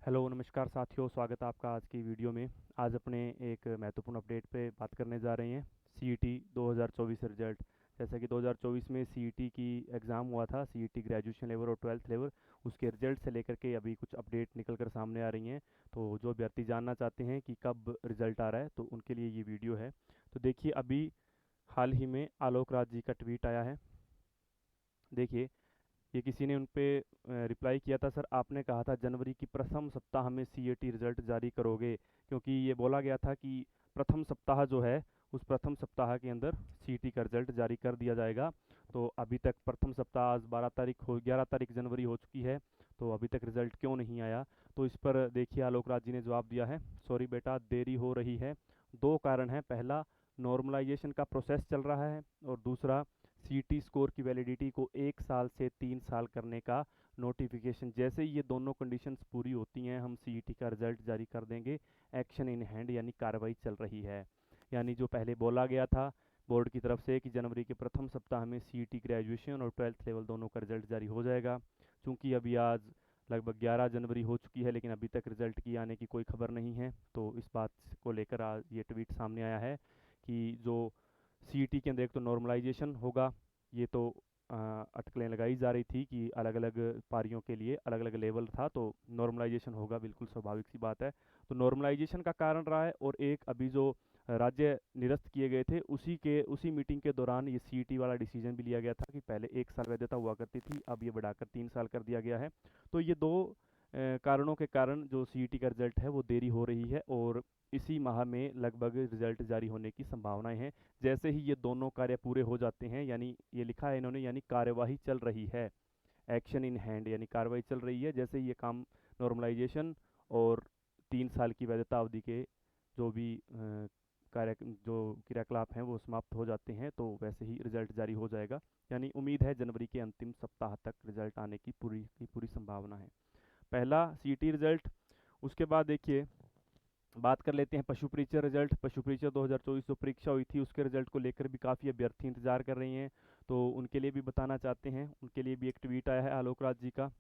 Hello नमस्कार साथियों, स्वागत है आपका आज की वीडियो में। आज अपने एक महत्वपूर्ण अपडेट पे बात करने जा रहे हैं। CET 2024 result. जैसा कि 2024 में सीईटी की एग्ज़ाम हुआ था, सीईटी ग्रेजुएशन लेवल और ट्वेल्थ लेवल, उसके रिजल्ट से लेकर के अभी कुछ अपडेट निकल कर सामने आ रही हैं। तो जो अभ्यर्थी जानना चाहते हैं कि कब रिजल्ट आ रहा है, तो उनके लिए ये वीडियो है। तो देखिए, अभी हाल ही में आलोक राज जी का ट्वीट आया है। देखिए, ये किसी ने उन पे रिप्लाई किया था, सर आपने कहा था जनवरी की प्रथम सप्ताह में सीईटी रिजल्ट जारी करोगे, क्योंकि ये बोला गया था कि प्रथम सप्ताह जो है, उस प्रथम सप्ताह के अंदर सीईटी का रिजल्ट जारी कर दिया जाएगा। तो अभी तक प्रथम सप्ताह, आज 11 तारीख जनवरी हो चुकी है, तो अभी तक रिजल्ट क्यों नहीं आया। तो इस पर देखिए आलोक राज जी ने जवाब दिया है, सॉरी बेटा, देरी हो रही है। दो कारण हैं, पहला नॉर्मलाइजेशन का प्रोसेस चल रहा है, और दूसरा सीटी स्कोर की वैलिडिटी को 1 साल से 3 साल करने का नोटिफिकेशन। जैसे ही ये दोनों कंडीशंस पूरी होती हैं, हम सीईटी का रिजल्ट जारी कर देंगे। एक्शन इन हैंड यानी कार्रवाई चल रही है। यानी जो पहले बोला गया था बोर्ड की तरफ से कि जनवरी के प्रथम सप्ताह में सीईटी ग्रेजुएशन और ट्वेल्थ लेवल दोनों का रिजल्ट जारी हो जाएगा, चूँकि अभी आज लगभग 11 जनवरी हो चुकी है, लेकिन अभी तक रिजल्ट की आने की कोई खबर नहीं है। तो इस बात को लेकर आज ये ट्वीट सामने आया है कि जो सीईटी के अंदर एक तो नॉर्मलाइजेशन होगा। ये तो अटकलें लगाई जा रही थी कि अलग अलग पारियों के लिए अलग अलग लेवल था, तो नॉर्मलाइजेशन होगा, बिल्कुल स्वाभाविक सी बात है। तो नॉर्मलाइजेशन का कारण रहा है, और एक अभी जो राज्य निरस्त किए गए थे, उसी मीटिंग के दौरान ये सीईटी वाला डिसीजन भी लिया गया था कि पहले 1 साल वैधता हुआ करती थी, अब ये बढ़ाकर 3 साल कर दिया गया है। तो ये दो कारणों के कारण जो सीईटी का रिजल्ट है वो देरी हो रही है, और इसी माह में लगभग रिजल्ट जारी होने की संभावनाएं हैं। जैसे ही ये दोनों कार्य पूरे हो जाते हैं, यानी ये लिखा है इन्होंने, यानी कार्यवाही चल रही है, एक्शन इन हैंड यानी कार्रवाई चल रही है। जैसे ही ये काम नॉर्मलाइजेशन और 3 साल की वैधता अवधि के जो भी कार्य जो क्रियाकलाप हैं वो समाप्त हो जाते हैं, तो वैसे ही रिजल्ट जारी हो जाएगा। यानी उम्मीद है जनवरी के अंतिम सप्ताह तक रिजल्ट आने की पूरी संभावना है। पहला सीटी रिजल्ट। उसके बाद देखिए, बात कर लेते हैं पशु परीक्षा रिजल्ट। पशु परीक्षा 2024 जो परीक्षा हुई थी, उसके रिजल्ट को लेकर भी काफ़ी अभ्यर्थी इंतजार कर रही हैं, तो उनके लिए भी बताना चाहते हैं। उनके लिए भी एक ट्वीट आया है आलोक राज जी का।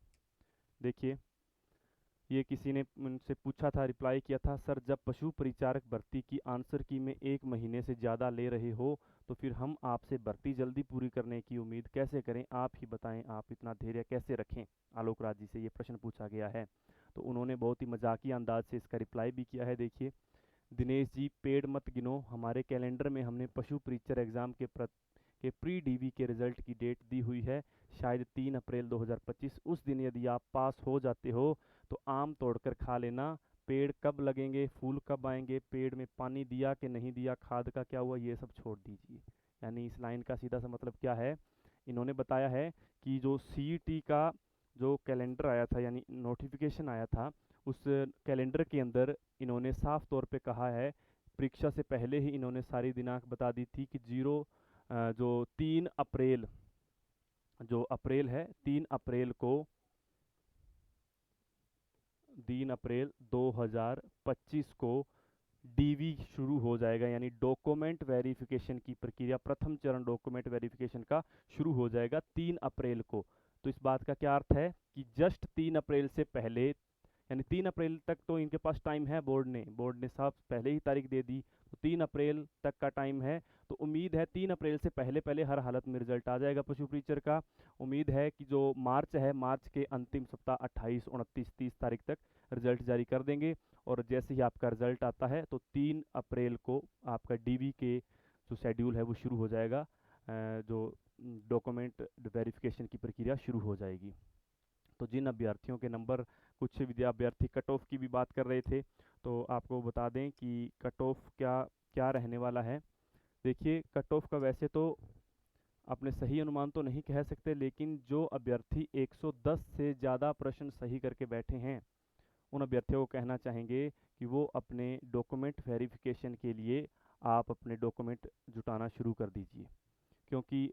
देखिए, ये किसी ने उनसे पूछा था, रिप्लाई किया था, सर जब पशु परिचारक भर्ती की आंसर की में 1 महीने से ज़्यादा ले रहे हो, तो फिर हम आपसे भर्ती जल्दी पूरी करने की उम्मीद कैसे करें, आप ही बताएं, आप इतना धैर्य कैसे रखें। आलोक राज जी से ये प्रश्न पूछा गया है। तो उन्होंने बहुत ही मजाकिया अंदाज से इसका रिप्लाई भी किया है। देखिए, दिनेश जी, पेड़ मत गिनो, हमारे कैलेंडर में हमने पशु परीक्षर एग्जाम के प्री डीवी के रिजल्ट की डेट दी हुई है, शायद 3 अप्रैल 2025। उस दिन यदि आप पास हो जाते हो तो आम तोड़कर खा लेना। पेड़ कब लगेंगे, फूल कब आएंगे, पेड़ में पानी दिया कि नहीं दिया, खाद का क्या हुआ, ये सब छोड़ दीजिए। यानी इस लाइन का सीधा सा मतलब क्या है, इन्होंने बताया है कि जो सीईटी का जो कैलेंडर आया था यानी नोटिफिकेशन आया था, उस कैलेंडर के अंदर इन्होंने साफ तौर पे कहा है, परीक्षा से पहले ही इन्होंने सारी दिनांक बता दी थी कि जो 3 अप्रैल, जो अप्रैल है, 3 अप्रैल 2025 को डीवी शुरू हो जाएगा, यानी डॉक्यूमेंट वेरिफिकेशन की प्रक्रिया, प्रथम चरण डॉक्यूमेंट वेरिफिकेशन का शुरू हो जाएगा 3 अप्रैल को। तो इस बात का क्या अर्थ है कि जस्ट 3 अप्रैल से पहले, यानी 3 अप्रैल तक तो इनके पास टाइम है, बोर्ड ने साफ पहले ही तारीख दे दी, तो 3 अप्रैल तक का टाइम है। तो उम्मीद है 3 अप्रैल से पहले पहले हर हालत में रिजल्ट आ जाएगा पशु टीचर का। उम्मीद है कि जो मार्च है, मार्च के अंतिम सप्ताह 28, 29, 30 तारीख तक रिजल्ट जारी कर देंगे। और जैसे ही आपका रिजल्ट आता है तो 3 अप्रैल को आपका डीवी के जो शेड्यूल है वो शुरू हो जाएगा, जो डॉक्यूमेंट वेरिफिकेशन की प्रक्रिया शुरू हो जाएगी। तो जिन अभ्यर्थियों के नंबर, कुछ अभ्यर्थी कट ऑफ की भी बात कर रहे थे, तो आपको बता दें कि कट ऑफ क्या क्या रहने वाला है। देखिए, कट ऑफ का वैसे तो अपने सही अनुमान तो नहीं कह सकते, लेकिन जो अभ्यर्थी 110 से ज़्यादा प्रश्न सही करके बैठे हैं, उन अभ्यर्थियों को कहना चाहेंगे कि वो अपने डॉक्यूमेंट वेरिफिकेशन के लिए आप अपने डॉक्यूमेंट जुटाना शुरू कर दीजिए। क्योंकि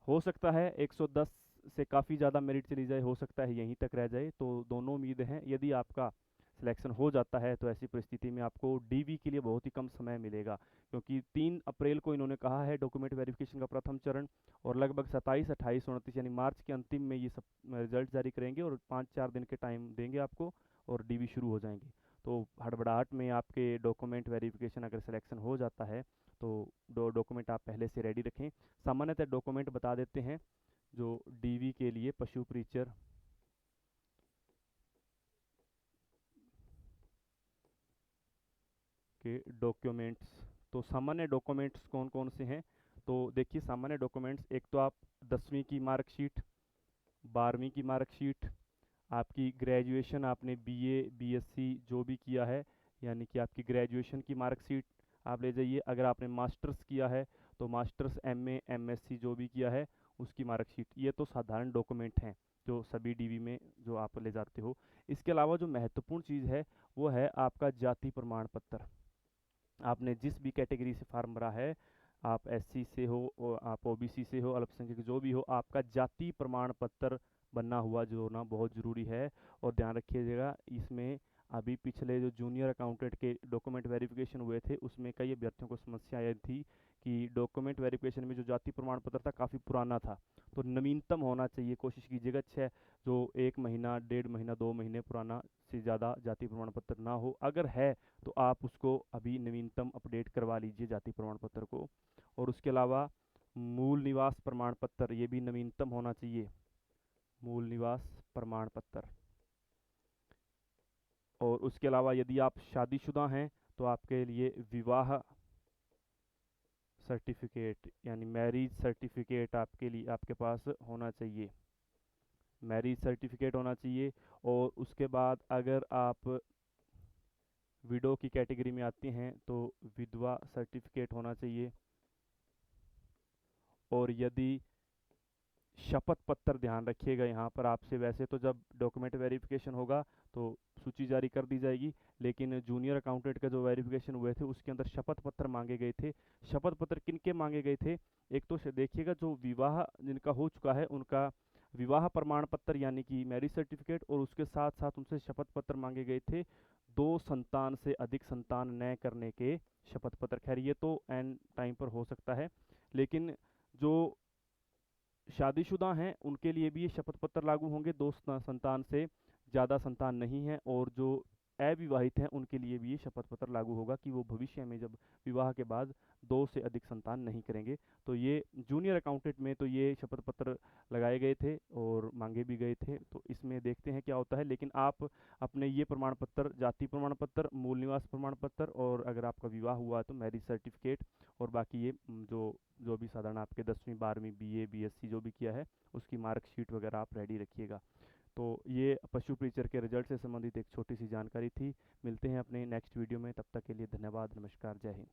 हो सकता है 110 से काफ़ी ज़्यादा मेरिट चली जाए, हो सकता है यहीं तक रह जाए, तो दोनों उम्मीद हैं। यदि आपका सिलेक्शन हो जाता है तो ऐसी परिस्थिति में आपको डीवी के लिए बहुत ही कम समय मिलेगा, क्योंकि 3 अप्रैल को इन्होंने कहा है डॉक्यूमेंट वेरिफिकेशन का प्रथम चरण, और लगभग 27, 28, 29 यानी मार्च के अंतिम में ये सब रिजल्ट जारी करेंगे, और 5-4 दिन के टाइम देंगे आपको, और डीवी शुरू हो जाएंगे। तो हड़बड़ाहट में आपके डॉक्यूमेंट वेरिफिकेशन अगर सिलेक्शन हो जाता है तो डॉक्यूमेंट आप पहले से रेडी रखें। सामान्यतः डॉक्यूमेंट बता देते हैं जो डीवी के लिए पशु परिचर के डॉक्यूमेंट्स। तो सामान्य डॉक्यूमेंट्स कौन कौन से हैं? तो देखिए, सामान्य डॉक्यूमेंट्स, एक तो आप 10वीं की मार्कशीट, 12वीं की मार्कशीट, आपकी ग्रेजुएशन, आपने बीए बीएससी जो भी किया है, यानी कि आपकी ग्रेजुएशन की मार्कशीट आप ले जाइए। अगर आपने मास्टर्स किया है तो मास्टर्स, एमए एमएससी जो भी किया है उसकी मार्कशीट। ये तो साधारण डॉक्यूमेंट हैं जो सभी डीवी में जो आप ले जाते हो। इसके अलावा जो महत्वपूर्ण चीज़ है वो है आपका जाति प्रमाण पत्र। आपने जिस भी कैटेगरी से फॉर्म भरा है, आप एससी से हो और आप ओबीसी से हो, अल्पसंख्यक जो भी हो, आपका जाति प्रमाण पत्र बनना हुआ जो होना बहुत ज़रूरी है। और ध्यान रखिएगा, इसमें अभी पिछले जो जूनियर अकाउंटेंट के डॉक्यूमेंट वेरिफिकेशन हुए थे उसमें कई अभ्यर्थियों को समस्या आई थी कि डॉक्यूमेंट वेरिफिकेशन में जो जाति प्रमाण पत्र था काफ़ी पुराना था। तो नवीनतम होना चाहिए, कोशिश कीजिएगा जो 1 महीना, 1.5 महीना, 2 महीने पुराना से ज़्यादा जाति प्रमाण पत्र ना हो। अगर है तो आप उसको अभी नवीनतम अपडेट करवा लीजिए जाति प्रमाण पत्र को। और उसके अलावा मूल निवास प्रमाण पत्र, ये भी नवीनतम होना चाहिए, मूल निवास प्रमाण पत्र। और उसके अलावा यदि आप शादीशुदा हैं तो आपके लिए विवाह सर्टिफिकेट यानी मैरिज सर्टिफिकेट आपके लिए आपके पास होना चाहिए, मैरिज सर्टिफिकेट होना चाहिए। और उसके बाद अगर आप विडो की कैटेगरी में आते हैं तो विधवा सर्टिफिकेट होना चाहिए। और यदि शपथ पत्र, ध्यान रखिएगा यहाँ पर आपसे, वैसे तो जब डॉक्यूमेंट वेरिफिकेशन होगा तो सूची जारी कर दी जाएगी, लेकिन जूनियर अकाउंटेंट का जो वेरिफिकेशन हुए थे उसके अंदर शपथ पत्र मांगे गए थे। शपथ पत्र किनके मांगे गए थे? एक तो देखिएगा, जो विवाह जिनका हो चुका है उनका विवाह प्रमाण पत्र यानी कि मैरिज सर्टिफिकेट, और उसके साथ साथ उनसे शपथ पत्र मांगे गए थे 2 संतान से अधिक संतान न करने के शपथ पत्र। खैर ये तो एन टाइम पर हो सकता है, लेकिन जो शादीशुदा हैं उनके लिए भी ये शपथ पत्र लागू होंगे, 2 संतान से ज़्यादा संतान नहीं है। और जो अविवाहित हैं उनके लिए भी ये शपथ पत्र लागू होगा कि वो भविष्य में जब विवाह के बाद 2 से अधिक संतान नहीं करेंगे। तो ये जूनियर अकाउंटेंट में तो ये शपथ पत्र लगाए गए थे और मांगे भी गए थे। तो इसमें देखते हैं क्या होता है। लेकिन आप अपने ये प्रमाण पत्र, जाति प्रमाण पत्र, मूल निवास प्रमाण पत्र, और अगर आपका विवाह हुआ तो मैरिज सर्टिफिकेट, और बाकी ये जो जो भी साधारण आपके 10वीं 12वीं बीए बीएससी जो भी किया है उसकी मार्कशीट वगैरह आप रेडी रखिएगा। तो ये पशु परिचर के रिजल्ट से संबंधित एक छोटी सी जानकारी थी। मिलते हैं अपने नेक्स्ट वीडियो में, तब तक के लिए धन्यवाद, नमस्कार, जय हिंद।